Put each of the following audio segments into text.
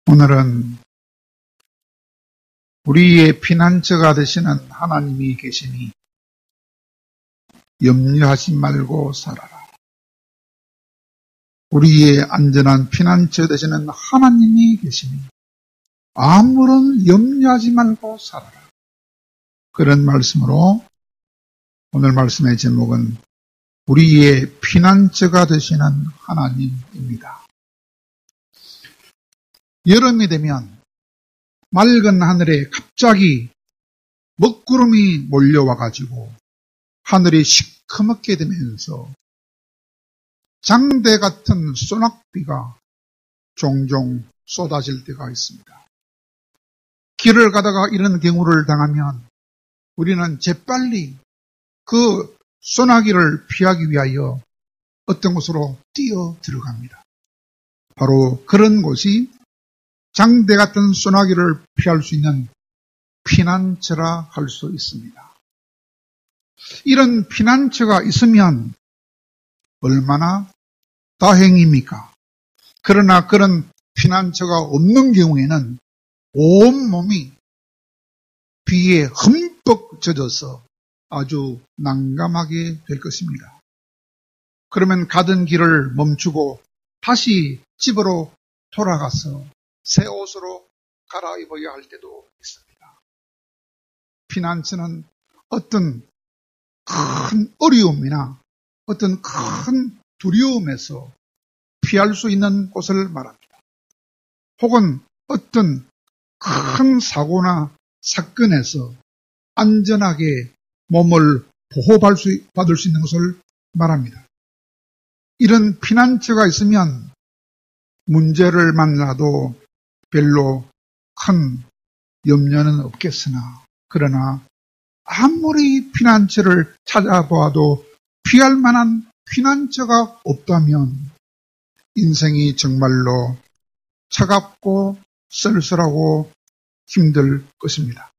오늘은 우리의 피난처가 되시는 하나님이 계시니 염려하지 말고 살아라. 우리의 안전한 피난처 되시는 하나님이 계시니 아무런 염려하지 말고 살아라. 그런 말씀으로 오늘 말씀의 제목은 우리의 피난처가 되시는 하나님입니다. 여름이 되면 맑은 하늘에 갑자기 먹구름이 몰려와가지고 하늘이 시커멓게 되면서 장대 같은 소낙비가 종종 쏟아질 때가 있습니다. 길을 가다가 이런 경우를 당하면 우리는 재빨리 그 소나기를 피하기 위하여 어떤 곳으로 뛰어 들어갑니다. 바로 그런 곳이 장대 같은 소나기를 피할 수 있는 피난처라 할 수 있습니다. 이런 피난처가 있으면 얼마나 다행입니까? 그러나 그런 피난처가 없는 경우에는 온몸이 비에 흠뻑 젖어서 아주 난감하게 될 것입니다. 그러면 가던 길을 멈추고 다시 집으로 돌아가서 새 옷으로 갈아입어야 할 때도 있습니다. 피난처는 어떤 큰 어려움이나 어떤 큰 두려움에서 피할 수 있는 곳을 말합니다. 혹은 어떤 큰 사고나 사건에서 안전하게 몸을 보호받을 수 있는 것을 말합니다. 이런 피난처가 있으면 문제를 만나도 별로 큰 염려는 없겠으나 그러나 아무리 피난처를 찾아보아도 피할 만한 피난처가 없다면 인생이 정말로 차갑고 쓸쓸하고 힘들 것입니다.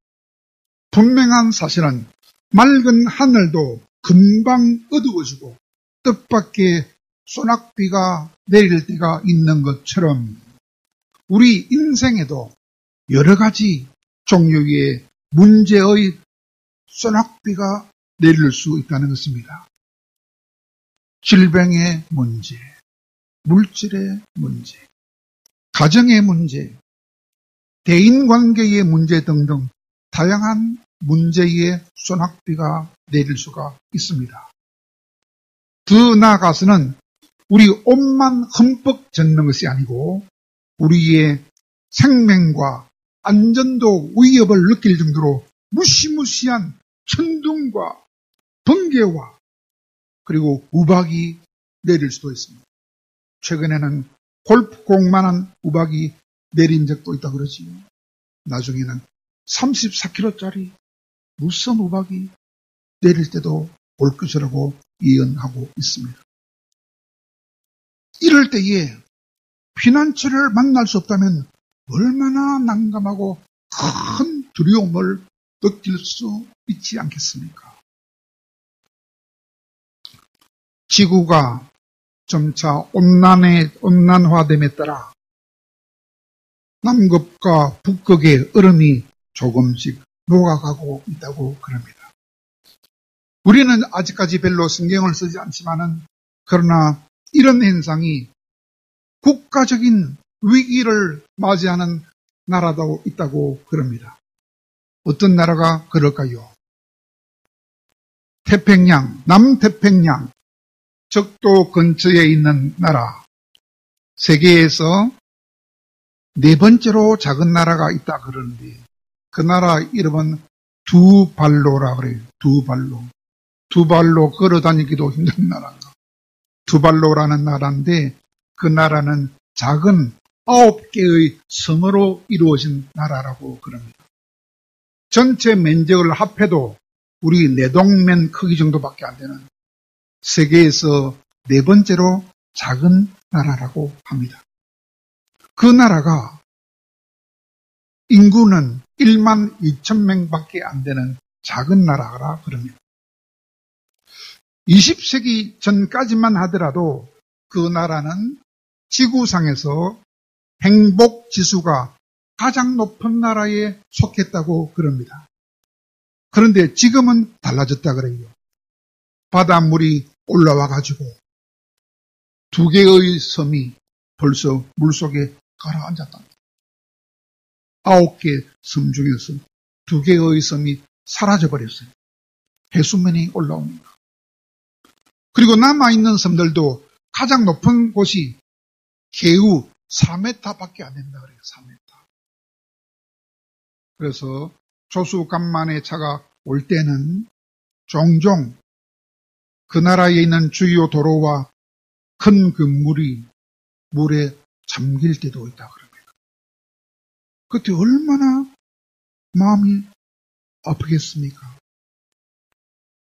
분명한 사실은 맑은 하늘도 금방 어두워지고 뜻밖의 소낙비가 내릴 때가 있는 것처럼 우리 인생에도 여러 가지 종류의 문제의 소낙비가 내릴 수 있다는 것입니다. 질병의 문제, 물질의 문제, 가정의 문제, 대인관계의 문제 등등 다양한 문제의 소낙비가 내릴 수가 있습니다. 더 나아가서는 우리 옷만 흠뻑 젖는 것이 아니고 우리의 생명과 안전도 위협을 느낄 정도로 무시무시한 천둥과 번개와 그리고 우박이 내릴 수도 있습니다. 최근에는 골프공만한 우박이 내린 적도 있다고 그러지요. 나중에는 34km짜리 무서운 우박이 내릴 때도 올 것이라고 예언하고 있습니다. 이럴 때에 피난처를 만날 수 없다면 얼마나 난감하고 큰 두려움을 느낄 수 있지 않겠습니까? 지구가 점차 온난화됨에 따라 남극과 북극의 얼음이 조금씩 녹아가고 있다고 그럽니다. 우리는 아직까지 별로 신경을 쓰지 않지만은 그러나 이런 현상이 국가적인 위기를 맞이하는 나라도 있다고 그럽니다. 어떤 나라가 그럴까요? 태평양, 남태평양, 적도 근처에 있는 나라, 세계에서 네 번째로 작은 나라가 있다 그러는데 그 나라 이름은 두발로라 그래요. 두 발로 걸어 다니기도 힘든 나라가 두발로라는 나라인데 그 나라는 작은 9개의 섬으로 이루어진 나라라고 그럽니다. 전체 면적을 합해도 우리 내동면 크기 정도밖에 안 되는 세계에서 네 번째로 작은 나라라고 합니다. 그 나라가 인구는 1만 2천 명밖에 안 되는 작은 나라라 그럽니다. 20세기 전까지만 하더라도 그 나라는 지구상에서 행복 지수가 가장 높은 나라에 속했다고 그럽니다. 그런데 지금은 달라졌다 그래요. 바닷물이 올라와 가지고 2개의 섬이 벌써 물속에 가라앉았다. 9개 섬 중에서 2개의 섬이 사라져버렸어요. 해수면이 올라오니까. 그리고 남아있는 섬들도 가장 높은 곳이 개우 4m밖에 안 된다 그래요. 4m. 그래서 조수간만의 차가 올 때는 종종 그 나라에 있는 주요 도로와 큰 그 물이 물에 잠길 때도 있다 그럽니다. 그때 얼마나 마음이 아프겠습니까?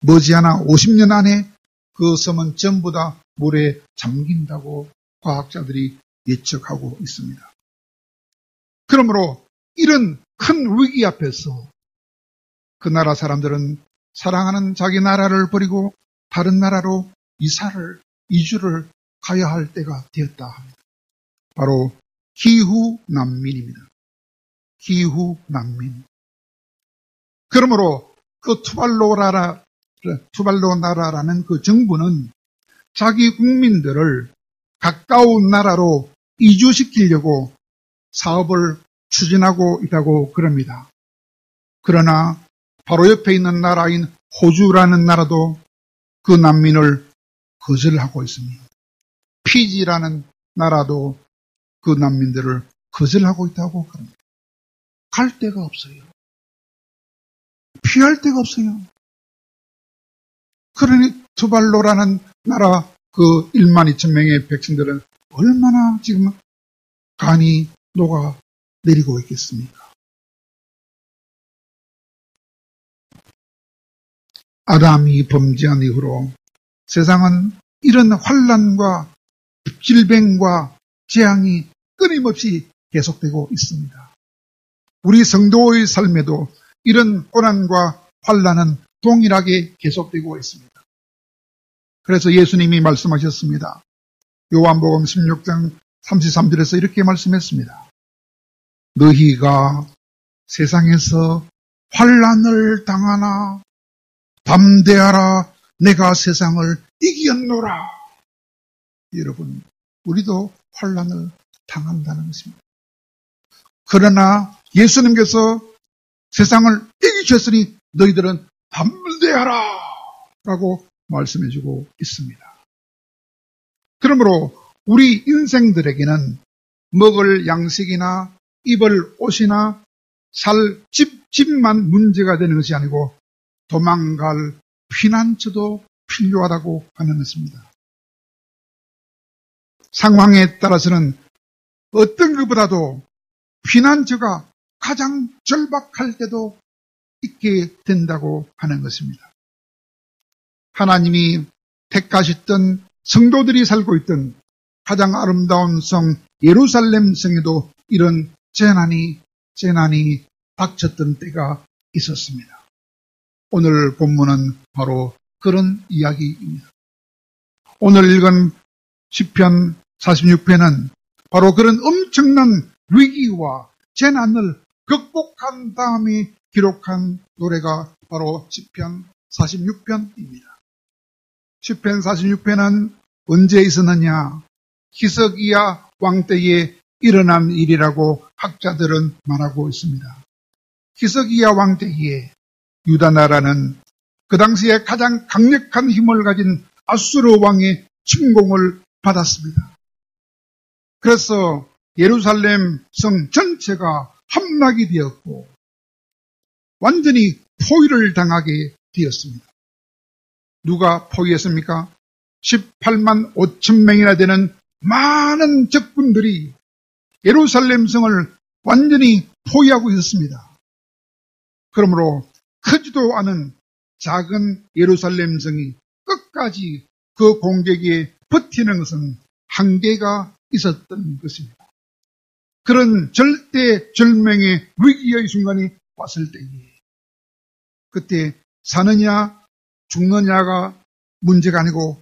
머지않아 50년 안에 그 섬은 전부 다 물에 잠긴다고 과학자들이 예측하고 있습니다. 그러므로 이런 큰 위기 앞에서 그 나라 사람들은 사랑하는 자기 나라를 버리고 다른 나라로 이주를 가야 할 때가 되었다 합니다. 바로 기후 난민입니다. 기후 난민. 그러므로 그 투발로 나라라는 그 정부는 자기 국민들을 가까운 나라로 이주시키려고 사업을 추진하고 있다고 그럽니다. 그러나 바로 옆에 있는 나라인 호주라는 나라도 그 난민을 거절하고 있습니다. 피지라는 나라도 그 난민들을 거절하고 있다고 그럽니다. 갈 데가 없어요. 피할 데가 없어요. 그러니 투발로라는 나라 그 1만 2천 명의 백성들은 얼마나 지금 간이 녹아 내리고 있겠습니까? 아담이 범죄한 이후로 세상은 이런 환난과 질병과 재앙이 끊임없이 계속되고 있습니다. 우리 성도의 삶에도 이런 고난과 환난은 동일하게 계속되고 있습니다. 그래서 예수님이 말씀하셨습니다. 요한복음 16장 33절에서 이렇게 말씀했습니다. 너희가 세상에서 환난을 당하나 담대하라 내가 세상을 이겼노라. 여러분, 우리도 환난을 당한다는 것입니다. 그러나 예수님께서 세상을 이기셨으니 너희들은 담대하라 라고 말씀해주고 있습니다. 그러므로 우리 인생들에게는 먹을 양식이나 입을 옷이나 살 집만 문제가 되는 것이 아니고 도망갈 피난처도 필요하다고 하는 것입니다. 상황에 따라서는 어떤 것보다도 피난처가 가장 절박할 때도 있게 된다고 하는 것입니다. 하나님이 택하셨던 성도들이 살고 있던 가장 아름다운 성 예루살렘 성에도 이런 재난이 닥쳤던 때가 있었습니다. 오늘 본문은 바로 그런 이야기입니다. 오늘 읽은 시편 46편은 바로 그런 엄청난 위기와 재난을 극복한 다음에 기록한 노래가 바로 시편 46편입니다. 시편 46편은 언제 있었느냐? 히스기야 왕 때에 일어난 일이라고 학자들은 말하고 있습니다. 히스기야 왕 때에 유다 나라는 그 당시에 가장 강력한 힘을 가진 아수르 왕의 침공을 받았습니다. 그래서 예루살렘 성 전체가 함락이 되었고 완전히 포위를 당하게 되었습니다. 누가 포위했습니까? 18만 5천 명이나 되는 많은 적군들이 예루살렘 성을 완전히 포위하고 있었습니다. 그러므로 크지도 않은 작은 예루살렘 성이 끝까지 그 공격에 버티는 것은 한계가 있었던 것입니다. 그런 절대절명의 위기의 순간이 왔을 때에 그때 사느냐 죽느냐가 문제가 아니고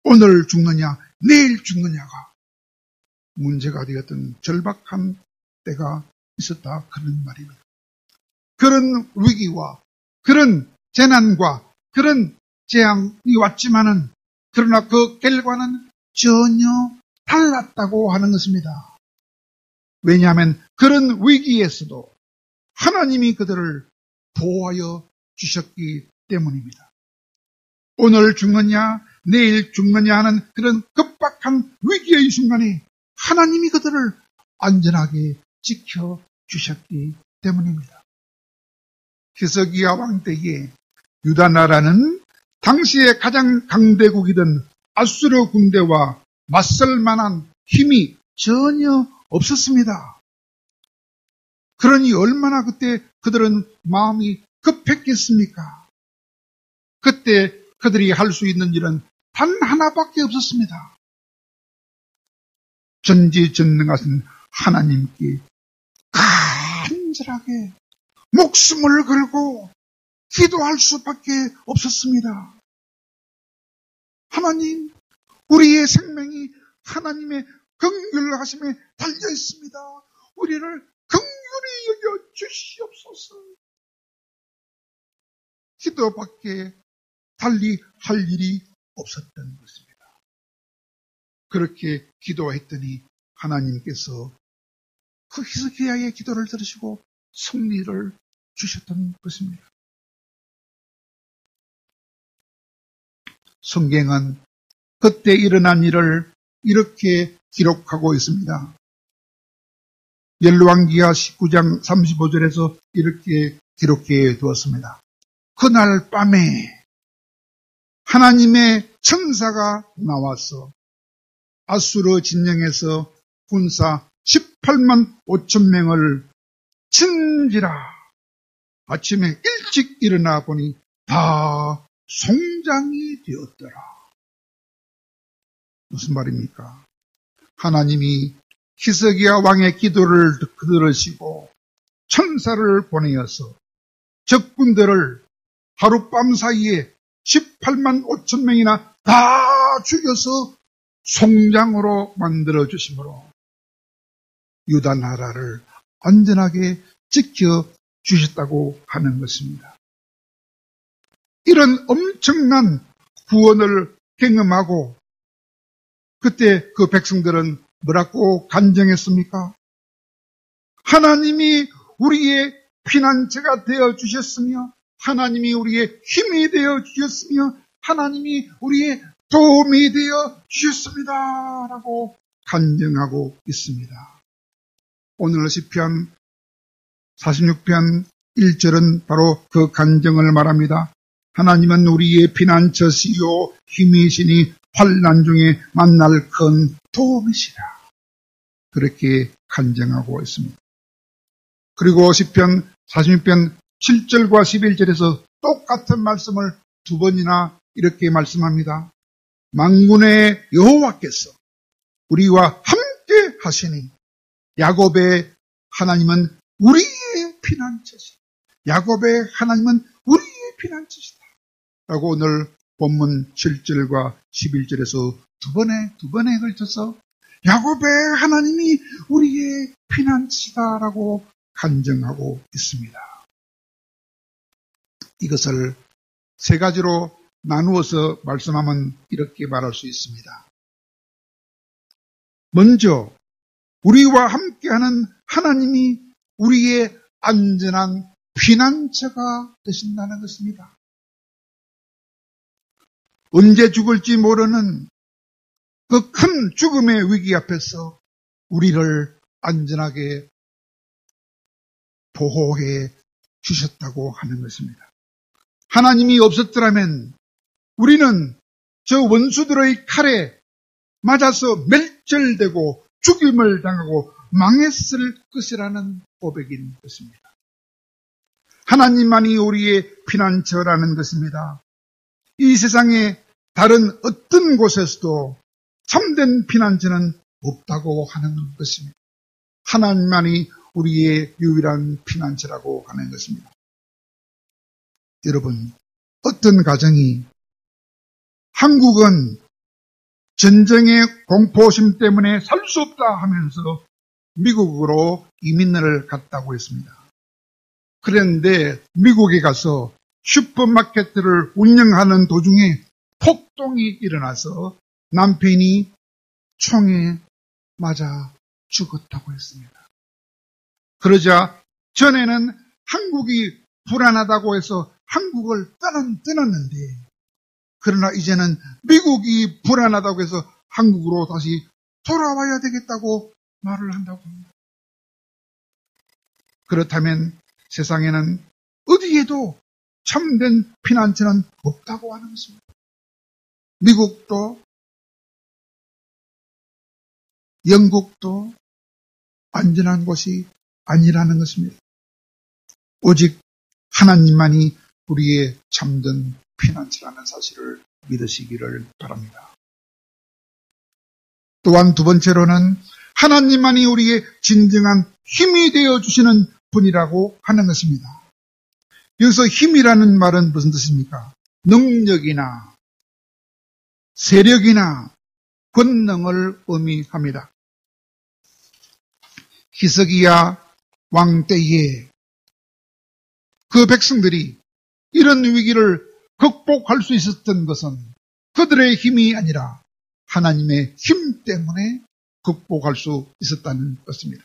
오늘 죽느냐 내일 죽느냐가 문제가 되었던 절박한 때가 있었다 그런 말입니다. 그런 위기와 그런 재난과 그런 재앙이 왔지만은 그러나 그 결과는 전혀 달랐다고 하는 것입니다. 왜냐하면 그런 위기에서도 하나님이 그들을 보호하여 주셨기 때문입니다. 오늘 죽느냐 내일 죽느냐 하는 그런 급박한 위기의 순간에 하나님이 그들을 안전하게 지켜주셨기 때문입니다. 히스기야 왕 때에 유다 나라는 당시에 가장 강대국이던 아수르 군대와 맞설 만한 힘이 전혀 없었습니다. 그러니 얼마나 그때 그들은 마음이 급했겠습니까? 그때 그들이 할 수 있는 일은 단 하나밖에 없었습니다. 전지전능하신 하나님께 간절하게 목숨을 걸고 기도할 수밖에 없었습니다. 하나님, 우리의 생명이 하나님의 긍휼하심에 달려 있습니다. 우리를 긍휼히 여겨 주시옵소서. 기도밖에 달리 할 일이 없었던 것입니다. 그렇게 기도했더니 하나님께서 그 히스기야의 기도를 들으시고 승리를 주셨던 것입니다. 성경은 그때 일어난 일을 이렇게 기록하고 있습니다. 열왕기하 19장 35절에서 이렇게 기록해 두었습니다. 그날 밤에 하나님의 천사가 나와서 아수르 진영에서 군사 18만 5천 명을 친지라. 아침에 일찍 일어나 보니 다 송장이 되었더라. 무슨 말입니까? 하나님이 히스기야 왕의 기도를 들으시고 천사를 보내어서 적군들을 하룻밤 사이에 18만 5천 명이나 다 죽여서 송장으로 만들어 주심으로 유다 나라를 안전하게 지켜 주셨다고 하는 것입니다. 이런 엄청난 구원을 경험하고 그때 그 백성들은 뭐라고 간증했습니까? 하나님이 우리의 피난처가 되어 주셨으며 하나님이 우리의 힘이 되어 주셨으며 하나님이 우리의 도움이 되어 주셨습니다. 라고 간증하고 있습니다. 오늘 시편 46편 1절은 바로 그 간증을 말합니다. 하나님은 우리의 피난처시요 힘이시니 환난 중에 만날 큰 도움이시라. 그렇게 간증하고 있습니다. 그리고 시편 46편 7절과 11절에서 똑같은 말씀을 두 번이나 이렇게 말씀합니다. 만군의 여호와께서 우리와 함께 하시니 야곱의 하나님은 우리의 피난처시다. 야곱의 하나님은 우리의 피난처시다. 라고 오늘 본문 7절과 11절에서 두 번에 걸쳐서 야곱의 하나님이 우리의 피난처시다라고 간증하고 있습니다. 이것을 세 가지로 나누어서 말씀하면 이렇게 말할 수 있습니다. 먼저 우리와 함께하는 하나님이 우리의 안전한 피난처가 되신다는 것입니다. 언제 죽을지 모르는 그 큰 죽음의 위기 앞에서 우리를 안전하게 보호해 주셨다고 하는 것입니다. 하나님이 없었더라면 우리는 저 원수들의 칼에 맞아서 멸절되고 죽임을 당하고 망했을 것이라는 고백인 것입니다. 하나님만이 우리의 피난처라는 것입니다. 이 세상에 다른 어떤 곳에서도 참된 피난처는 없다고 하는 것입니다. 하나님만이 우리의 유일한 피난처라고 하는 것입니다. 여러분, 어떤 가정이 한국은 전쟁의 공포심 때문에 살 수 없다 하면서 미국으로 이민을 갔다고 했습니다. 그런데 미국에 가서 슈퍼마켓을 운영하는 도중에 폭동이 일어나서 남편이 총에 맞아 죽었다고 했습니다. 그러자 전에는 한국이 불안하다고 해서 한국을 떠났는데, 그러나 이제는 미국이 불안하다고 해서 한국으로 다시 돌아와야 되겠다고 말을 한다고 합니다. 그렇다면 세상에는 어디에도 참된 피난처는 없다고 하는 것입니다. 미국도 영국도 안전한 곳이 아니라는 것입니다. 오직 하나님만이 우리의 참된 피난처라는 사실을 믿으시기를 바랍니다. 또한 두 번째로는 하나님만이 우리의 진정한 힘이 되어주시는 분이라고 하는 것입니다. 여기서 힘이라는 말은 무슨 뜻입니까? 능력이나 세력이나 권능을 의미합니다. 히스기야 왕 때에 그 백성들이 이런 위기를 극복할 수 있었던 것은 그들의 힘이 아니라 하나님의 힘 때문에 극복할 수 있었다는 것입니다.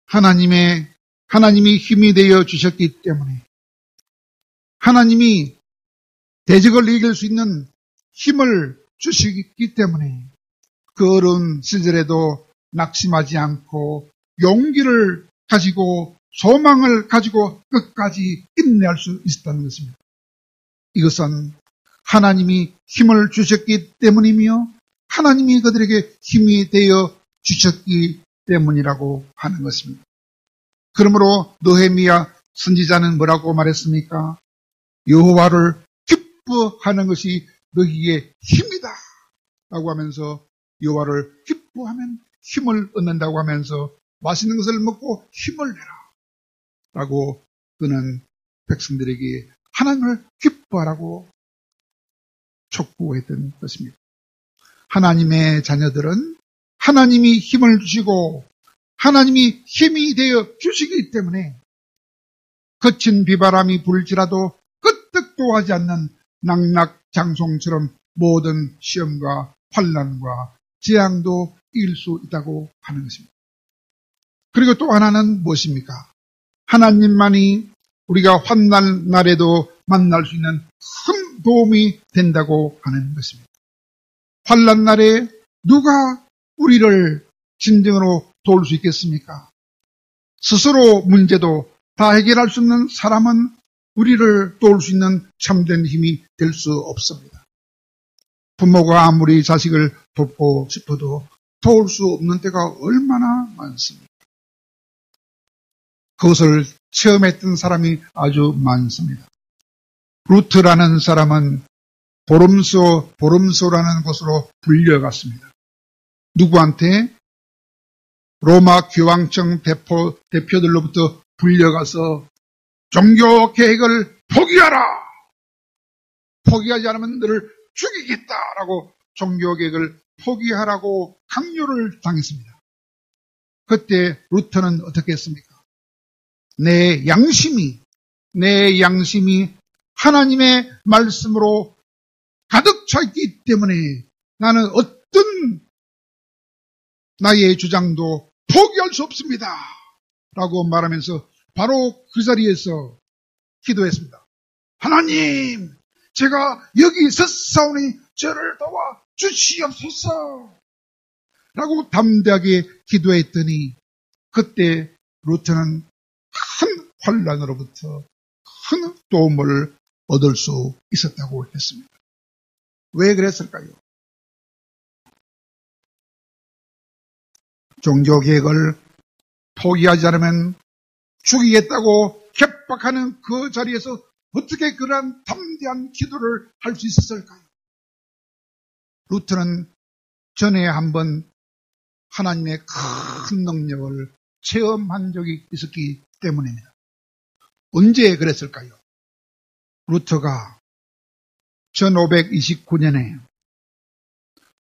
하나님이 힘이 되어 주셨기 때문에, 하나님이 대적을 이길 수 있는 힘을 주시기 때문에 그 어려운 시절에도 낙심하지 않고 용기를 가지고 소망을 가지고 끝까지 인내할 수 있었다는 것입니다. 이것은 하나님이 힘을 주셨기 때문이며 하나님이 그들에게 힘이 되어 주셨기 때문이라고 하는 것입니다. 그러므로 느헤미야 선지자는 뭐라고 말했습니까? 여호와를 기뻐하는 것이 너희의 힘이다 라고 하면서, 여호와를 기뻐하면 힘을 얻는다고 하면서 맛있는 것을 먹고 힘을 내라 라고 그는 백성들에게 하나님을 기뻐하라고 촉구했던 것입니다. 하나님의 자녀들은 하나님이 힘을 주시고 하나님이 힘이 되어 주시기 때문에 거친 비바람이 불지라도 끄떡도 하지 않는 낙낙장송처럼 모든 시험과 환난과 재앙도 이길 수 있다고 하는 것입니다. 그리고 또 하나는 무엇입니까? 하나님만이 우리가 환난 날에도 만날 수 있는 큰 도움이 된다고 하는 것입니다. 환난 날에 누가 우리를 진정으로 도울 수 있겠습니까? 스스로 문제도 다 해결할 수 없는 사람은 우리를 도울 수 있는 참된 힘이 될 수 없습니다. 부모가 아무리 자식을 돕고 싶어도 도울 수 없는 때가 얼마나 많습니까? 그것을 체험했던 사람이 아주 많습니다. 루트라는 사람은 보름소라는 곳으로 불려갔습니다. 누구한테? 로마 교황청 대표들로부터 불려가서 종교 계획을 포기하라! 포기하지 않으면 너를 죽이겠다라고 종교 계획을 포기하라고 강요를 당했습니다. 그때 루터는 어떻게 했습니까? 내 양심이 하나님의 말씀으로 가득 차 있기 때문에 나는 어떤 나의 주장도 포기할 수 없습니다 라고 말하면서 바로 그 자리에서 기도했습니다. 하나님, 제가 여기 섰사오니 저를 도와 주시옵소서 라고 담대하게 기도했더니 그때 루터는 큰 환난으로부터 큰 도움을 얻을 수 있었다고 했습니다. 왜 그랬을까요? 종교개혁을 포기하지 않으면 죽이겠다고 협박하는 그 자리에서 어떻게 그러한 담대한 기도를 할 수 있었을까요? 루터는 전에 한번 하나님의 큰 능력을 체험한 적이 있었기 때문입니다. 언제 그랬을까요? 루터가 1529년에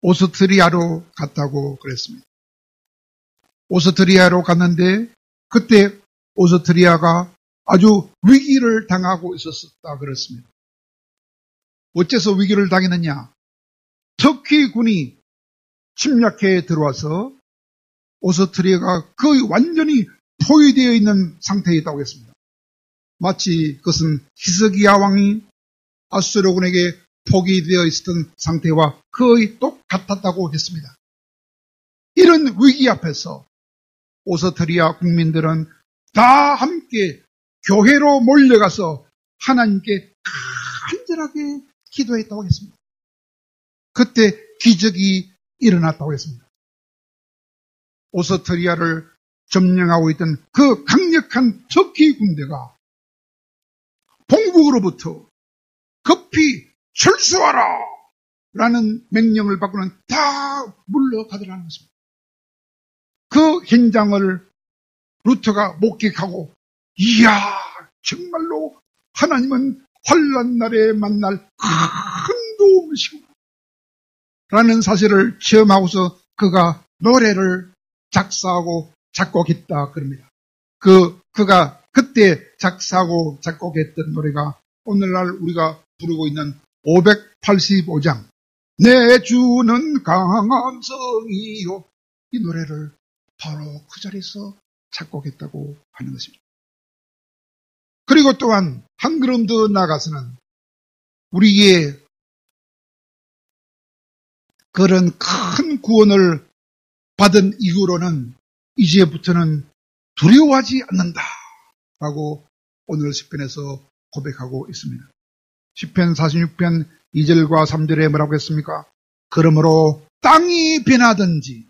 오스트리아로 갔다고 그랬습니다. 오스트리아로 갔는데 그때 오스트리아가 아주 위기를 당하고 있었다 그랬습니다. 어째서 위기를 당했느냐? 터키군이 침략해 들어와서 오스트리아가 거의 완전히 포위되어 있는 상태에 있다고 했습니다. 마치 그것은 히스기야 왕이 아수르군에게 포기되어 있었던 상태와 거의 똑같았다고 했습니다. 이런 위기 앞에서 오스트리아 국민들은 다 함께 교회로 몰려가서 하나님께 간절하게 기도했다고 했습니다. 그때 기적이 일어났다고 했습니다. 오스트리아를 점령하고 있던 그 강력한 터키 군대가 본국으로부터 급히 철수하라! 라는 명령을 받고는 다 물러가더라는 것입니다. 그 현장을 루터가 목격하고 이야 정말로 하나님은 환난 날에 만날 큰 도움이시구나 라는 사실을 체험하고서 그가 노래를 작사하고 작곡했다 그럽니다. 그가 그때 작사하고 작곡했던 노래가 오늘날 우리가 부르고 있는 585장 내 주는 강한 성이요, 이 노래를 바로 그 자리에서 작곡했다고 하는 것입니다. 그리고 또한 한 걸음 더 나아가서는 우리의 그런 큰 구원을 받은 이후로는 이제부터는 두려워하지 않는다라고 오늘 시편에서 고백하고 있습니다. 시편 46편 2절과 3절에 뭐라고 했습니까? 그러므로 땅이 변하든지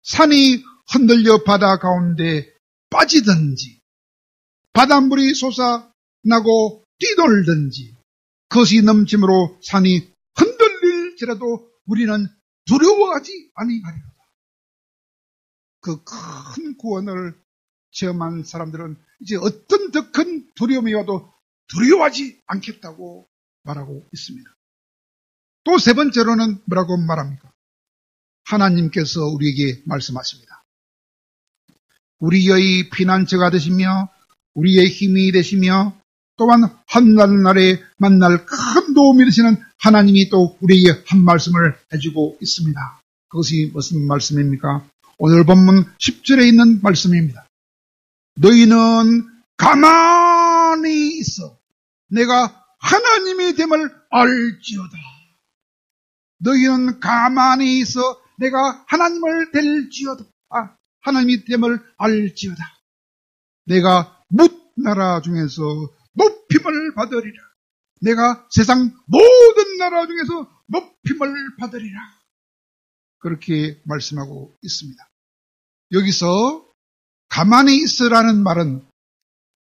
산이 흔들려 바다 가운데 빠지든지 바닷물이 솟아나고 뛰놀든지 그것이 넘침으로 산이 흔들릴지라도 우리는 두려워하지 아니하리로다. 그 큰 구원을 체험한 사람들은 이제 어떤 더 큰 두려움이 와도 두려워하지 않겠다고 말하고 있습니다. 또 세 번째로는 뭐라고 말합니까? 하나님께서 우리에게 말씀하십니다. 우리의 피난처가 되시며 우리의 힘이 되시며 또한 한날날에 만날 큰 도움이 되시는 하나님이 또 우리에게 한 말씀을 해주고 있습니다. 그것이 무슨 말씀입니까? 오늘 본문 10절에 있는 말씀입니다. 너희는 가만히 있어 내가 하나님이 됨을 알지어다. 너희는 가만히 있어 내가 하나님을 될지어다. 하나님이 됨을 알지어다. 내가 뭇나라 중에서 높임을 받으리라. 내가 세상 모든 나라 중에서 높임을 받으리라. 그렇게 말씀하고 있습니다. 여기서 가만히 있으라는 말은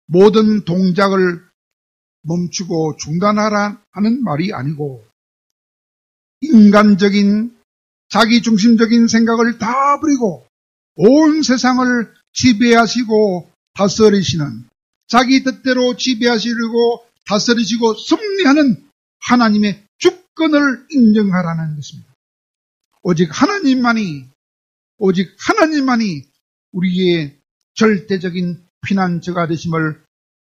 모든 동작을 멈추고 중단하라 하는 말이 아니고 인간적인 자기중심적인 생각을 다 버리고 온 세상을 지배하시고 다스리시는 자기 뜻대로 지배하시려고 다스리시고 섭리하는 하나님의 주권을 인정하라는 것입니다. 오직 하나님만이 우리의 절대적인 피난처가 되심을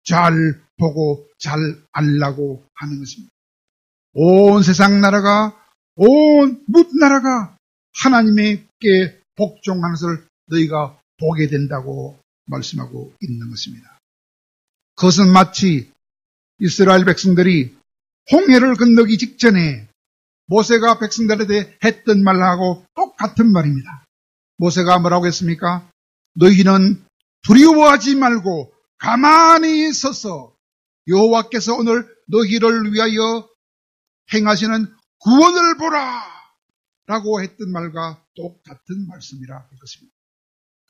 잘 보고 잘 알라고 하는 것입니다. 온 세상 나라가 온 뭇나라가 하나님께 복종하는 것을 너희가 보게 된다고 말씀하고 있는 것입니다. 그것은 마치 이스라엘 백성들이 홍해를 건너기 직전에 모세가 백성들에게 했던 말하고 똑같은 말입니다. 모세가 뭐라고 했습니까? 너희는 두려워하지 말고 가만히 서서 여호와께서 오늘 너희를 위하여 행하시는 구원을 보라 라고 했던 말과 똑같은 말씀이라 할 것입니다.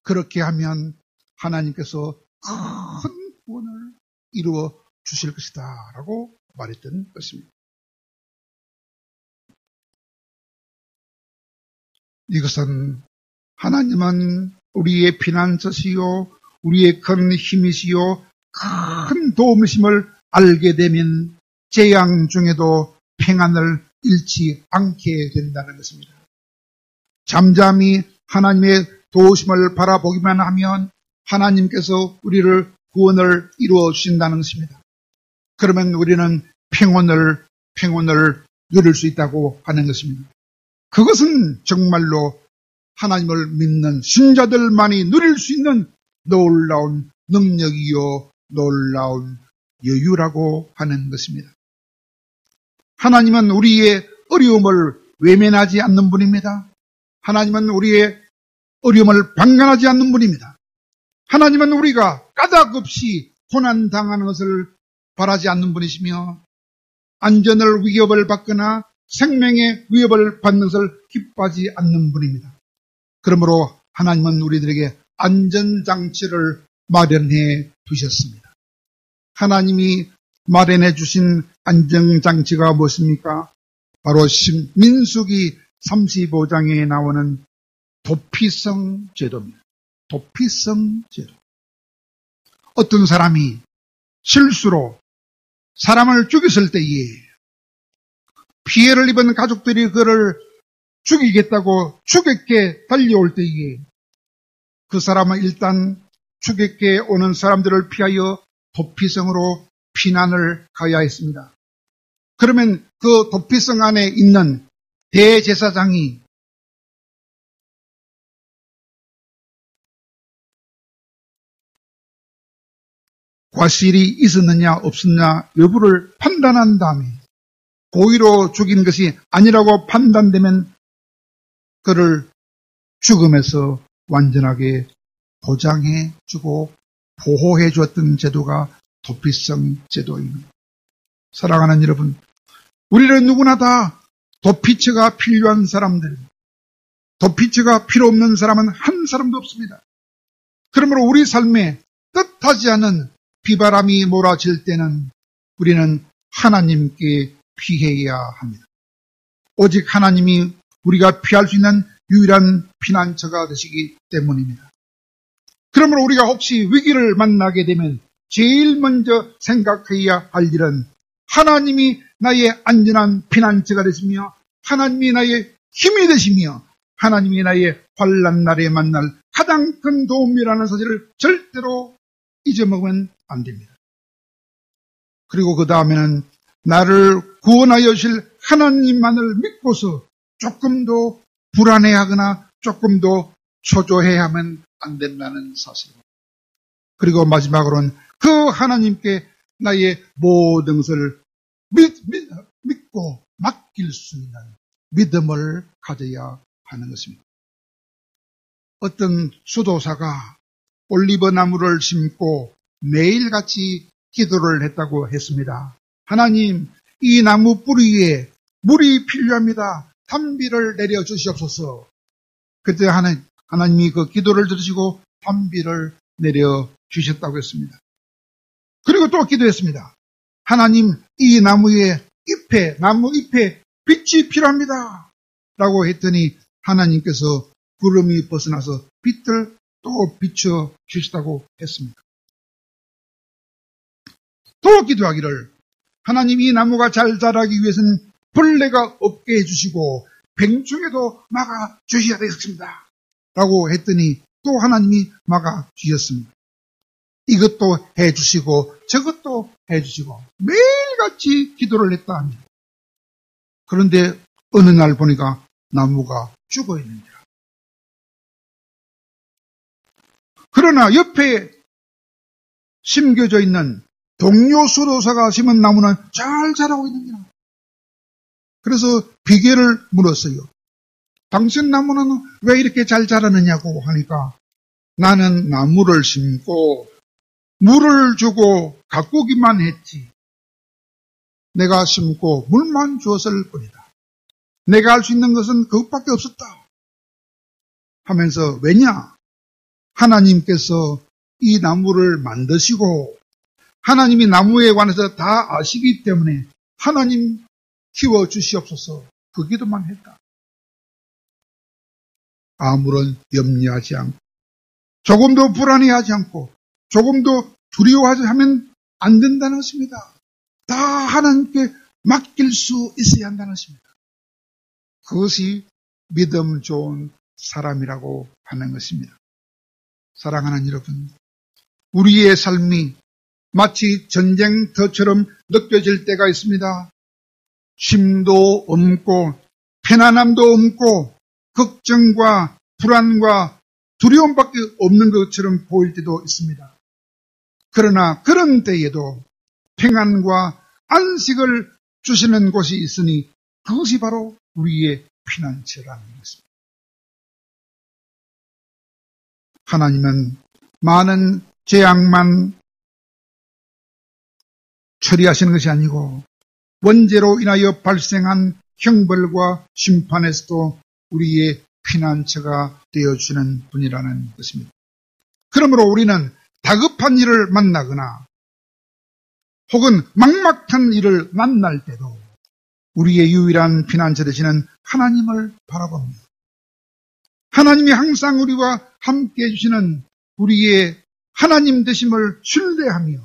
그렇게 하면 하나님께서 큰 구원을 이루어 주실 것이다 라고 말했던 것입니다. 이것은 하나님은 우리의 피난처시요 우리의 큰 힘이시요 큰 도움이심을 알게 되면 재앙 중에도 평안을 잃지 않게 된다는 것입니다. 잠잠히 하나님의 도우심을 바라보기만 하면 하나님께서 우리를 구원을 이루어 주신다는 것입니다. 그러면 우리는 평온을 누릴 수 있다고 하는 것입니다. 그것은 정말로 하나님을 믿는 신자들만이 누릴 수 있는 놀라운 능력이요 놀라운 여유라고 하는 것입니다. 하나님은 우리의 어려움을 외면하지 않는 분입니다. 하나님은 우리의 어려움을 방관하지 않는 분입니다. 하나님은 우리가 까닭 없이 고난당하는 것을 바라지 않는 분이시며 안전을 위협을 받거나 생명의 위협을 받는 것을 기뻐하지 않는 분입니다. 그러므로 하나님은 우리들에게 안전장치를 마련해 두셨습니다. 하나님이 마련해 주신 안전장치가 무엇입니까? 바로 민수기 35장에 나오는 도피성 제도입니다. 도피성 제도. 어떤 사람이 실수로 사람을 죽였을 때에 피해를 입은 가족들이 그를 죽이겠다고 추격해 달려올 때에 그 사람은 일단 추격해 오는 사람들을 피하여 도피성으로 피난을 가야 했습니다. 그러면 그 도피성 안에 있는 대제사장이 과실이 있었느냐 없었느냐 여부를 판단한 다음에 고의로 죽인 것이 아니라고 판단되면 그를 죽음에서 완전하게 보장해 주고 보호해 주었던 제도가 도피성 제도입니다. 사랑하는 여러분, 우리는 누구나 다 도피처가 필요한 사람들, 도피처가 필요 없는 사람은 한 사람도 없습니다. 그러므로 우리 삶에 뜻하지 않은 비바람이 몰아칠 때는 우리는 하나님께 피해야 합니다. 오직 하나님이 우리가 피할 수 있는 유일한 피난처가 되시기 때문입니다. 그러므로 우리가 혹시 위기를 만나게 되면 제일 먼저 생각해야 할 일은 하나님이 나의 안전한 피난처가 되시며 하나님이 나의 힘이 되시며 하나님이 나의 환난 날에 만날 가장 큰 도움이라는 사실을 절대로 잊어먹으면 안 됩니다. 그리고 그 다음에는 나를 구원하여 주실 하나님만을 믿고서 조금도 불안해하거나 조금도 초조해하면 안 된다는 사실입니다. 그리고 마지막으로는 그 하나님께 나의 모든 것을 믿고 맡길 수 있는 믿음을 가져야 하는 것입니다. 어떤 수도사가 올리브 나무를 심고 매일같이 기도를 했다고 했습니다. 하나님, 이 나무 뿌리에 물이 필요합니다. 단비를 내려 주시옵소서. 그때 하나님이 그 기도를 들으시고 단비를 내려 주셨다고 했습니다. 그리고 또 기도했습니다. 하나님, 이 나무 잎에 빛이 필요합니다. 라고 했더니 하나님께서 구름이 벗어나서 빛을 또 비춰 주시다고 했습니다. 또 기도하기를 하나님 이 나무가 잘 자라기 위해서는 벌레가 없게 해주시고 뱅충에도 막아 주셔야 되겠습니다. 라고 했더니 또 하나님이 막아 주셨습니다. 이것도 해주시고 저것도 해주시고 매일같이 기도를 했다 합니다. 그런데 어느 날 보니까 나무가 죽어 있는지라. 그러나 옆에 심겨져 있는 동료 수도사가 심은 나무는 잘 자라고 있는지라. 그래서 비결을 물었어요. 당신 나무는 왜 이렇게 잘 자라느냐고 하니까 나는 나무를 심고 물을 주고 가꾸기만 했지. 내가 심고 물만 주었을 뿐이다. 내가 할 수 있는 것은 그것밖에 없었다. 하면서 왜냐? 하나님께서 이 나무를 만드시고 하나님이 나무에 관해서 다 아시기 때문에 하나님 키워주시옵소서 그 기도만 했다. 아무런 염려하지 않고 조금도 불안해하지 않고 조금도 두려워하지 하면 안 된다는 것입니다. 다 하나님께 맡길 수 있어야 한다는 것입니다. 그것이 믿음 좋은 사람이라고 하는 것입니다. 사랑하는 여러분, 우리의 삶이 마치 전쟁터처럼 느껴질 때가 있습니다. 쉼도 없고 편안함도 없고 걱정과 불안과 두려움밖에 없는 것처럼 보일 때도 있습니다. 그러나 그런 때에도 평안과 안식을 주시는 곳이 있으니 그것이 바로 우리의 피난처라는 것입니다. 하나님은 많은 재앙만 처리하시는 것이 아니고 원죄로 인하여 발생한 형벌과 심판에서도 우리의 피난처가 되어주는 분이라는 것입니다. 그러므로 우리는 다급한 일을 만나거나 혹은 막막한 일을 만날 때도 우리의 유일한 피난처 되시는 하나님을 바라봅니다. 하나님이 항상 우리와 함께 해주시는 우리의 하나님 되심을 신뢰하며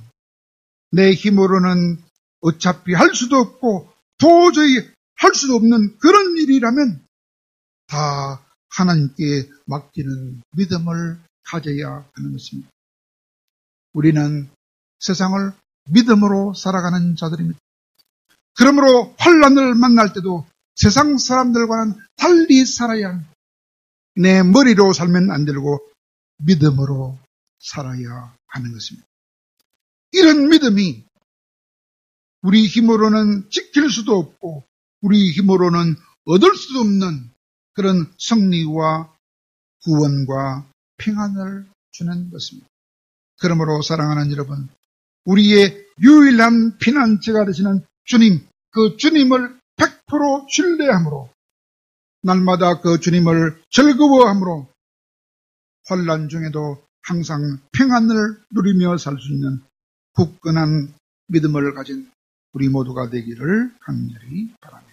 내 힘으로는 어차피 할 수도 없고 도저히 할 수도 없는 그런 일이라면 다 하나님께 맡기는 믿음을 가져야 하는 것입니다. 우리는 세상을 믿음으로 살아가는 자들입니다. 그러므로 환난을 만날 때도 세상 사람들과는 달리 살아야 합니다. 내 머리로 살면 안 되고 믿음으로 살아야 하는 것입니다. 이런 믿음이 우리 힘으로는 지킬 수도 없고 우리 힘으로는 얻을 수도 없는 그런 승리와 구원과 평안을 주는 것입니다. 그러므로 사랑하는 여러분, 우리의 유일한 피난처가 되시는 주님, 그 주님을 100% 신뢰함으로 날마다 그 주님을 즐거워함으로 환난 중에도 항상 평안을 누리며 살 수 있는 굳건한 믿음을 가진 우리 모두가 되기를 간절히 바랍니다.